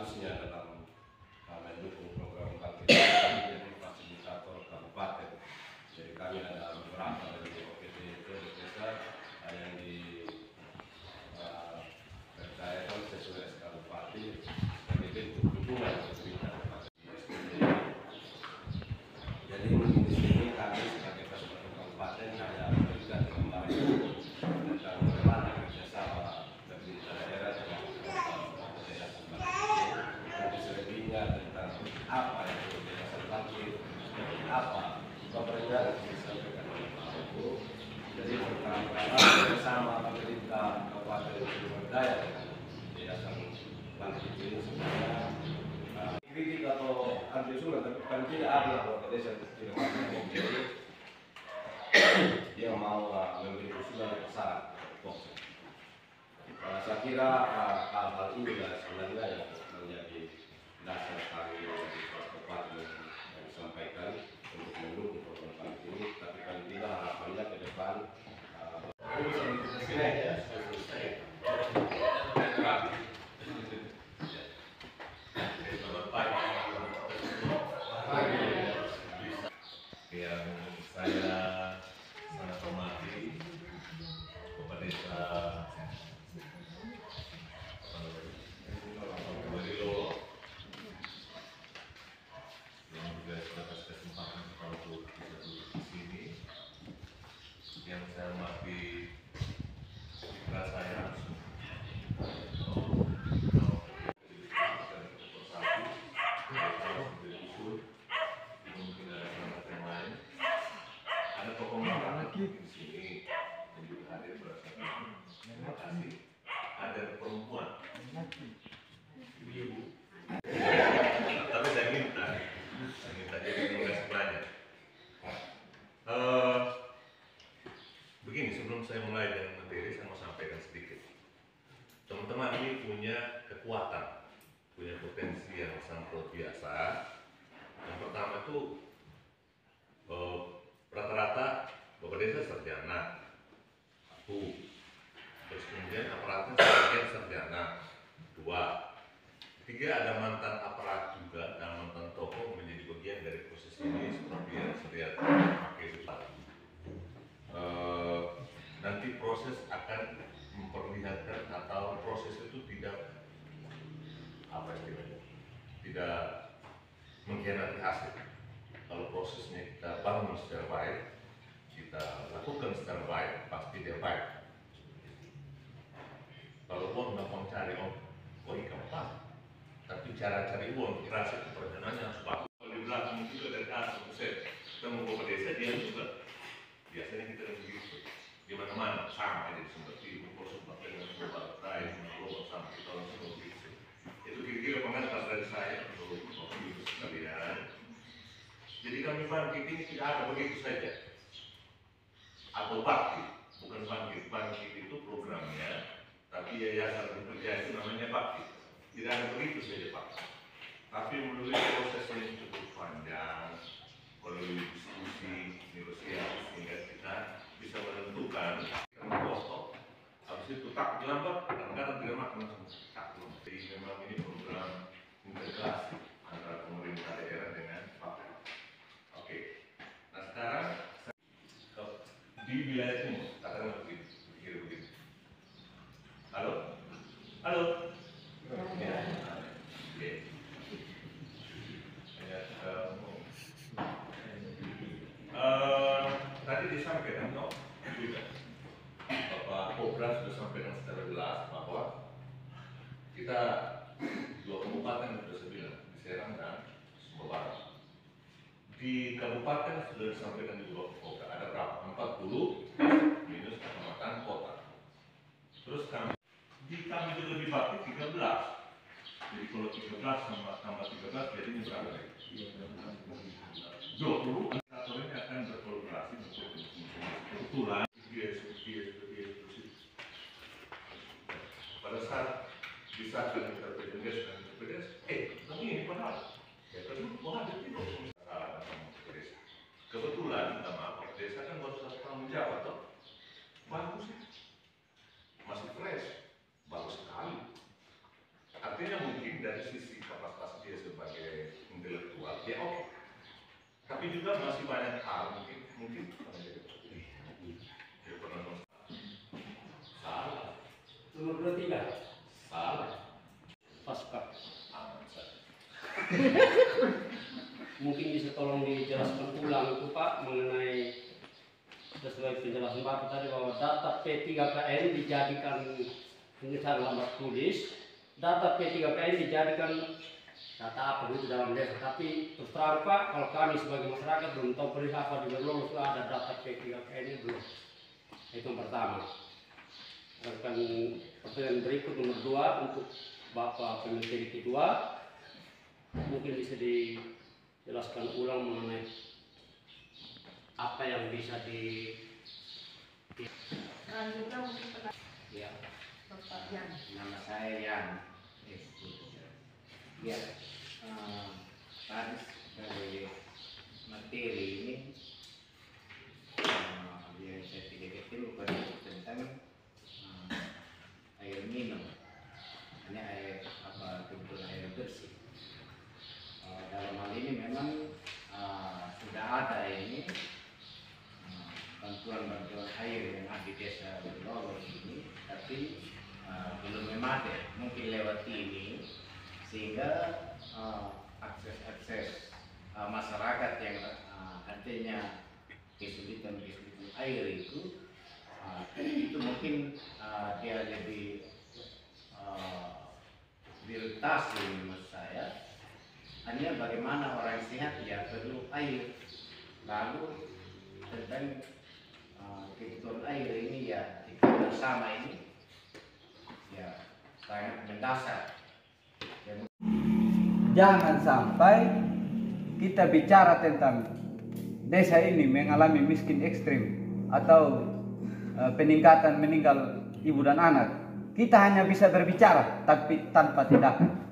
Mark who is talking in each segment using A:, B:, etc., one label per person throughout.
A: harusnya dalam mendukung program Bank Indonesia menjadi fasilitator kabupaten. Jadi kami ada beberapa dari OPD desa yang dipercayakan sesuai SK Bupati sebagai bentuk dukungan pemerintah kepada SPD. Jadi di sini kami sebagai fasilitator kabupaten hanya memberikan gambaran tentang bagaimana kerjasama pemerintah daerah dengan yayasan bangkit, dan selebihnya tentang apa itu yayasan bangkit, apa pemerintah yang disampaikan oleh Pak Ibu. Jadi pertama-tama bersama pemerintah kabupaten Sumerdaya dengan yayasan bangkit ini sebenarnya kritik atau anti usulan, tapi kan tidak ada bahwa desa tidak mampu yang mau memberi usulan saran. Saya kira hal-hal inilah sebenarnya yang menjadi dasar kami dari kabupaten yang disampaikan untuk mendukung program ini. Tapi paling tidak harapannya ke depan
B: yang saya sangat hormati Bapak Desa Lilo yang juga sudah kasih kesempatan kita untuk bisa duduk di sini. Yang saya hormati mitra saya ada tokoh masyarakat di sini yang juga hadir berdasarkan terima kasih. Ada perempuan ibu, tapi saya minta jadi terima kasih banyak. Begini, sebelum saya mulai dengan materi, saya mau sampaikan sedikit. Teman-teman ini punya kekuatan, punya potensi yang sangat luar biasa. Yang pertama itu rata-rata Bapak Desa sarjana, satu. Terus kemudian aparatnya sebagian sarjana, dua. Ketiga, ada mantan aparat juga dan mantan tokoh menjadi bagian dari proses ini seperti yang saya pakai itu tadi. Nanti proses akan memperlihatkan atau proses itu tidak apa istilahnya, tidak mengkhianati hasil. Kalau prosesnya kita bangun secara baik, kita lakukan secara baik, pasti dia baik. Kalau uang gampang cari, gampang. Tapi cara cari uang, rasa keperjalanannya harus bagus. Kalau di belakang juga dari A sampai Z, kita mau Bapak Desa, dia juga. Biasanya kita begitu. Di mana-mana sama aja di Sumber Timur, Sumber dengan Sumber Raya, Sumber sama kita langsung begitu. Itu kira-kira pengantar dari saya untuk Bapak Ibu sekalian. Jadi kami bangkit ini tidak ada begitu saja. Atau bakti, bukan bangkit. Bangkit itu programnya, tapi yayasan bekerja itu namanya bakti. Tidak ada begitu saja Pak. Tapi melalui proses yang cukup panjang, melalui diskusi, negosiasi, sehingga kita bisa menentukan kosong. Habis itu tak lambat, kadang-kadang tidak makan langsung tak belum. Jadi memang ini program integrasi antara pemerintah daerah dengan Pak. Oke. Nah sekarang di wilayah timur, katakan begini. Halo? Halo? Ya. Oke. Tadi disampaikan juga Bapak Kopra sudah sampaikan secara jelas bahwa kita dua kabupaten sudah saya bilang, di Serang dan Sumber Barat. Di kabupaten sudah disampaikan juga Bapak Kopra ada berapa? 40 minus kecamatan kota. Terus kami juga lebih bakti 13. Jadi kalau 13 tambah 13 jadinya berapa lagi? 20. Ini akan berkolaborasi untuk kebetulan pada saat bisa kita PDS dan PDS, ini padahal ya kedua ada tidak salah sama PDS. Kebetulan minta maaf, desa kan baru 1 tahun menjawab toh, bagus ya, masih fresh, bagus sekali. Artinya mungkin dari sisi Tapi juga masih banyak hal mungkin salah.
C: Nomor 23.
B: Salah.
C: Pasca. Mungkin bisa tolong dijelaskan ulang itu Pak mengenai sesuai penjelasan Bapak tadi bahwa data P3KN dijadikan, ini saya lambat tulis, data P3KN dijadikan data apa itu dalam desa, tapi terus terang Pak, kalau kami sebagai masyarakat belum tahu persis apa di belum ada data P3KN ini belum. Itu yang pertama. Dan pertanyaan berikut nomor 2 untuk Bapak Pementeri kedua, mungkin bisa dijelaskan ulang mengenai apa yang bisa
D: Selanjutnya mungkin
C: ya.
D: Bapak Yan.
E: Nama saya Yan. Ya, tadi dari materi ini yang saya pikirkan bukan tentang air minum, hanya air kebetulan air bersih. Dalam hal ini memang sudah ada ini bantuan air yang ada di desa Berlolo ini, tapi belum memadai, mungkin lewat ini sehingga akses masyarakat yang artinya kesulitan air itu mungkin dia lebih prioritas menurut saya. Hanya bagaimana orang sehat ya perlu air, lalu tentang kebutuhan air ini ya kita bersama ini ya sangat mendasar.
F: Jangan sampai kita bicara tentang desa ini mengalami miskin ekstrim atau peningkatan meninggal ibu dan anak. Kita hanya bisa berbicara tapi tanpa tindakan.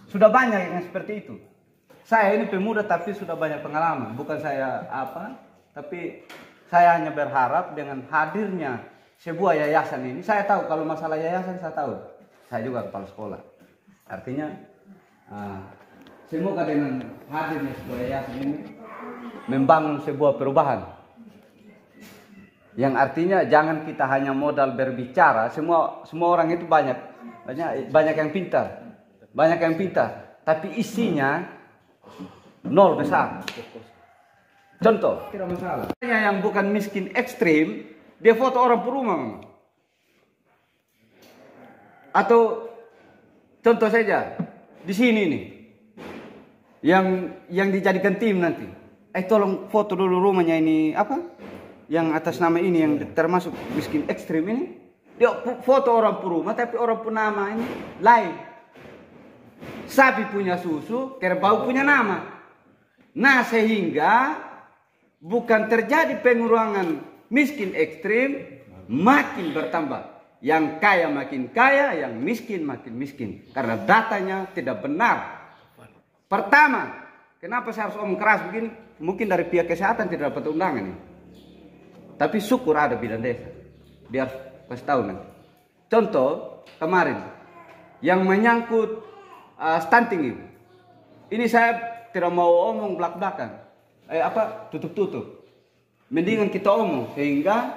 F: Sudah banyak yang seperti itu. Saya ini pemuda tapi sudah banyak pengalaman. Bukan saya tapi saya hanya berharap dengan hadirnya sebuah yayasan ini. Saya tahu kalau masalah yayasan saya tahu. Saya juga kepala sekolah. Artinya semoga dengan hadirnya sebuah yayasan ini membangun sebuah perubahan. Yang artinya jangan kita hanya modal berbicara. Semua orang itu banyak yang pintar. Banyak yang pintar, tapi isinya nol besar. Contoh, tidak masalah. Yang bukan miskin ekstrim, dia foto orang per rumah. Atau contoh saja, di sini nih, yang dijadikan tim nanti. Tolong foto dulu rumahnya ini apa? Yang atas nama ini yang termasuk miskin ekstrim ini. Dia foto orang per rumah, tapi orang per nama ini lain. Sapi punya susu, kerbau punya nama. Nah sehingga bukan terjadi pengurangan miskin ekstrim, makin bertambah. Yang kaya makin kaya, yang miskin makin miskin. Karena datanya tidak benar. Pertama, kenapa saya harus omong keras begini? Mungkin dari pihak kesehatan tidak dapat undangan ini. Tapi syukur ada bidan desa. Biar kasih tahu nanti. Contoh kemarin yang menyangkut stunting itu. Ini saya tidak mau omong belak-belakan. Tutup-tutup. Mendingan kita omong sehingga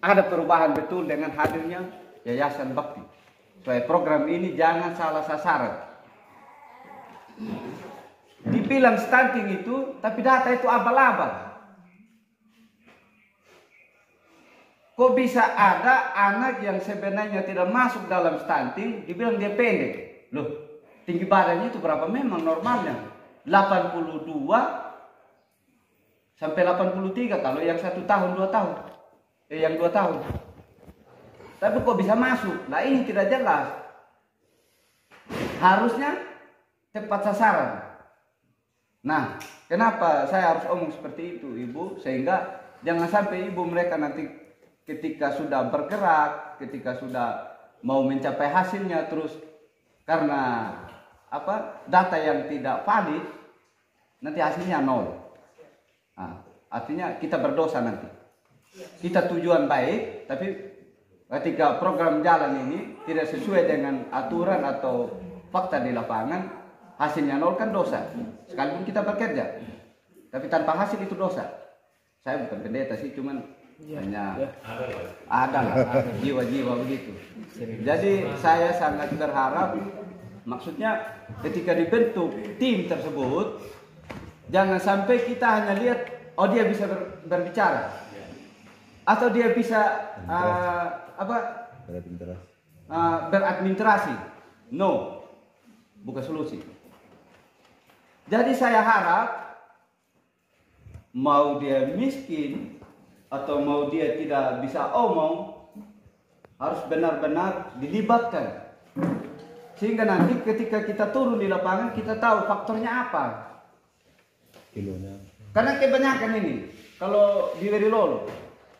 F: ada perubahan betul dengan hadirnya Yayasan Bakti. Supaya program ini jangan salah sasaran. Dibilang stunting itu, tapi data itu abal-abal. Kok bisa ada anak yang sebenarnya tidak masuk dalam stunting, dibilang dia pendek? Loh, tinggi badannya itu berapa memang normalnya? 82 sampai 83 kalau yang 1 tahun 2 tahun. Yang 2 tahun. Tapi kok bisa masuk? Nah ini tidak jelas. Harusnya tepat sasaran. Nah, kenapa saya harus omong seperti itu, Ibu? Sehingga jangan sampai Ibu mereka nanti ketika sudah bergerak, ketika sudah mau mencapai hasilnya terus karena data yang tidak valid nanti hasilnya nol. Nah, artinya kita berdosa nanti. Kita tujuan baik, tapi ketika program jalan ini tidak sesuai dengan aturan atau fakta di lapangan, hasilnya nol kan dosa. Sekalipun kita bekerja. Tapi tanpa hasil itu dosa. Saya bukan pendeta sih, cuman hanya ada lah jiwa-jiwa begitu. Jadi saya sangat berharap, maksudnya ketika dibentuk tim tersebut, jangan sampai kita hanya lihat, oh dia bisa berbicara, atau dia bisa beradministrasi. No, bukan solusi. Jadi saya harap, mau dia miskin atau mau dia tidak bisa omong, harus benar-benar dilibatkan. Sehingga nanti ketika kita turun di lapangan, kita tahu faktornya apa. Karena kebanyakan ini, kalau di Werilolo,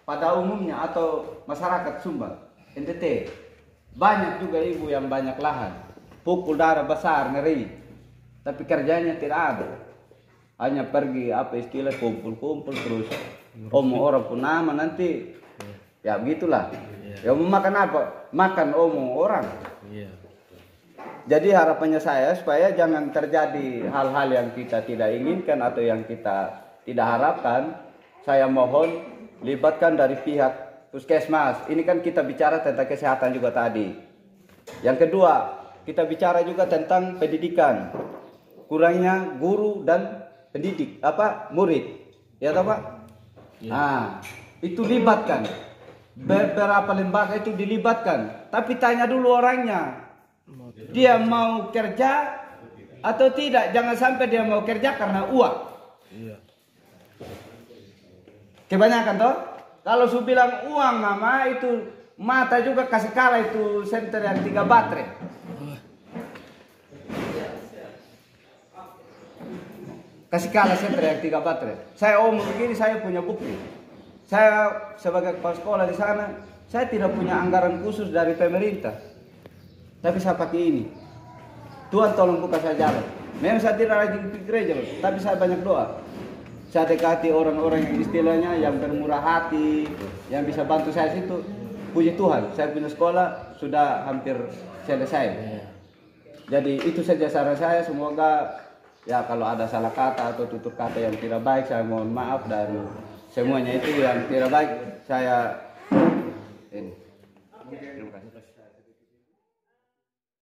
F: pada umumnya atau masyarakat Sumba, NTT, banyak juga ibu yang banyak lahan, pukul darah besar, ngeri, tapi kerjanya tidak ada. Hanya pergi istilah kumpul-kumpul terus omong orang pun nama nanti ya begitulah. Ya mau makan apa? Makan omong orang. Jadi harapannya saya supaya jangan terjadi hal-hal yang kita tidak inginkan atau yang kita tidak harapkan. Saya mohon libatkan dari pihak puskesmas. Ini kan kita bicara tentang kesehatan juga tadi. Yang kedua, kita bicara juga tentang pendidikan. Kurangnya guru dan pendidik murid, ya tahu Pak? Nah, itu libatkan. Beberapa lembaga itu dilibatkan. Tapi tanya dulu orangnya, dia mau kerja atau tidak. Jangan sampai dia mau kerja karena uang. Kebanyakan toh, kalau su bilang uang mama itu mata juga kasih kalah itu senter yang 3 baterai. Kasih kalah senter yang 3 baterai. Saya omong begini, saya punya bukti. Saya sebagai kepala sekolah di sana, saya tidak punya anggaran khusus dari pemerintah. Tapi saya pakai ini. Tuhan tolong buka saya jalan. Memang saya tidak rajin ke gereja, tapi saya banyak doa. Saya dekati orang-orang yang istilahnya yang bermurah hati, yang bisa bantu saya situ. Puji Tuhan, saya punya sekolah sudah hampir selesai. Jadi itu saja saran saya, semoga ya kalau ada salah kata atau tutur kata yang tidak baik, saya mohon maaf, dan semuanya itu yang tidak baik saya ini. Terima kasih.